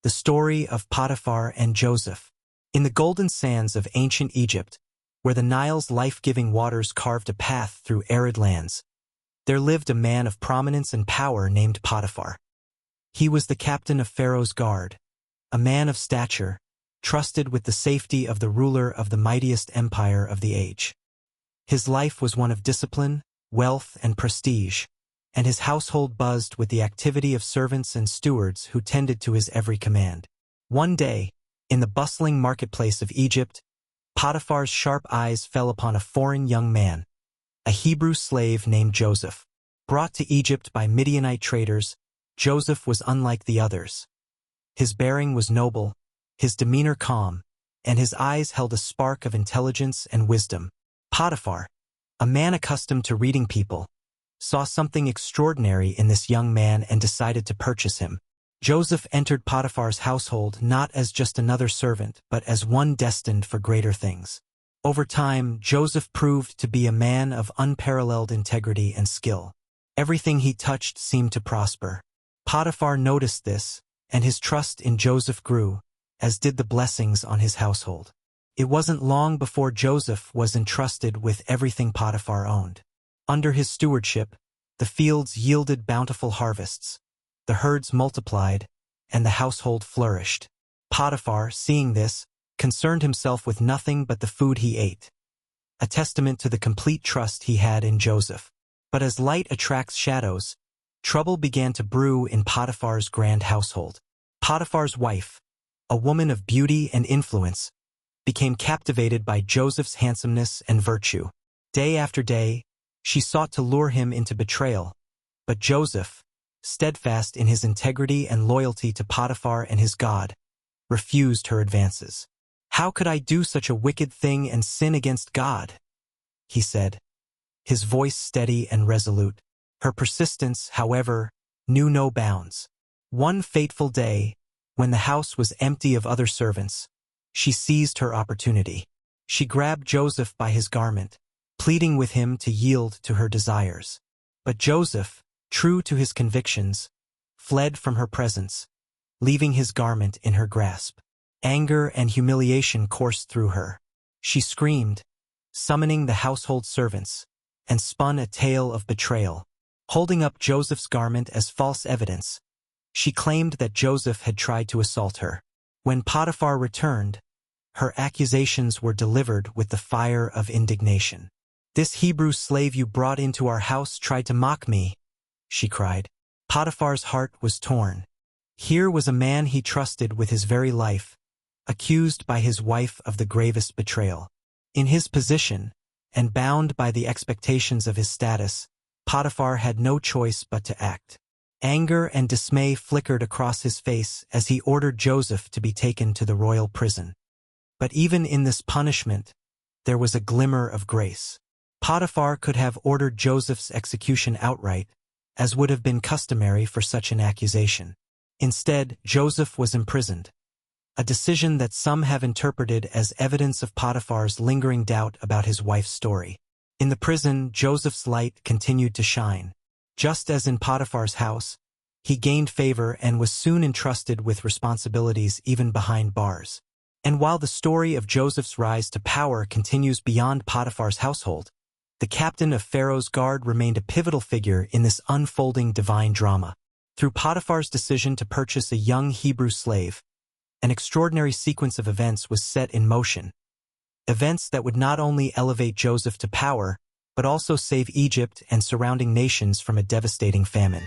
the story of Potiphar and Joseph. In the golden sands of ancient Egypt, where the Nile's life-giving waters carved a path through arid lands, there lived a man of prominence and power named Potiphar. He was the captain of Pharaoh's guard, a man of stature, trusted with the safety of the ruler of the mightiest empire of the age. His life was one of discipline, wealth, and prestige, and his household buzzed with the activity of servants and stewards who tended to his every command. One day, in the bustling marketplace of Egypt, Potiphar's sharp eyes fell upon a foreign young man, a Hebrew slave named Joseph. Brought to Egypt by Midianite traders, Joseph was unlike the others. His bearing was noble, his demeanor calm, and his eyes held a spark of intelligence and wisdom. Potiphar, a man accustomed to reading people, saw something extraordinary in this young man and decided to purchase him. Joseph entered Potiphar's household not as just another servant, but as one destined for greater things. Over time, Joseph proved to be a man of unparalleled integrity and skill. Everything he touched seemed to prosper. Potiphar noticed this, and his trust in Joseph grew, as did the blessings on his household. It wasn't long before Joseph was entrusted with everything Potiphar owned. Under his stewardship, the fields yielded bountiful harvests, the herds multiplied, and the household flourished. Potiphar, seeing this, concerned himself with nothing but the food he ate, a testament to the complete trust he had in Joseph. But as light attracts shadows, trouble began to brew in Potiphar's grand household. Potiphar's wife, a woman of beauty and influence, became captivated by Joseph's handsomeness and virtue. Day after day, she sought to lure him into betrayal, but Joseph, steadfast in his integrity and loyalty to Potiphar and his God, refused her advances. "How could I do such a wicked thing and sin against God?" he said, his voice steady and resolute. Her persistence, however, knew no bounds. One fateful day, when the house was empty of other servants, she seized her opportunity. She grabbed Joseph by his garment, pleading with him to yield to her desires. But Joseph, true to his convictions, fled from her presence, leaving his garment in her grasp. Anger and humiliation coursed through her. She screamed, summoning the household servants, and spun a tale of betrayal. Holding up Joseph's garment as false evidence, she claimed that Joseph had tried to assault her. When Potiphar returned, her accusations were delivered with the fire of indignation. "This Hebrew slave you brought into our house tried to mock me," she cried. Potiphar's heart was torn. Here was a man he trusted with his very life, accused by his wife of the gravest betrayal. In his position, and bound by the expectations of his status, Potiphar had no choice but to act. Anger and dismay flickered across his face as he ordered Joseph to be taken to the royal prison. But even in this punishment, there was a glimmer of grace. Potiphar could have ordered Joseph's execution outright, as would have been customary for such an accusation. Instead, Joseph was imprisoned, a decision that some have interpreted as evidence of Potiphar's lingering doubt about his wife's story. In the prison, Joseph's light continued to shine. Just as in Potiphar's house, he gained favor and was soon entrusted with responsibilities even behind bars. And while the story of Joseph's rise to power continues beyond Potiphar's household, the captain of Pharaoh's guard remained a pivotal figure in this unfolding divine drama. Through Potiphar's decision to purchase a young Hebrew slave, an extraordinary sequence of events was set in motion. Events that would not only elevate Joseph to power, but also save Egypt and surrounding nations from a devastating famine.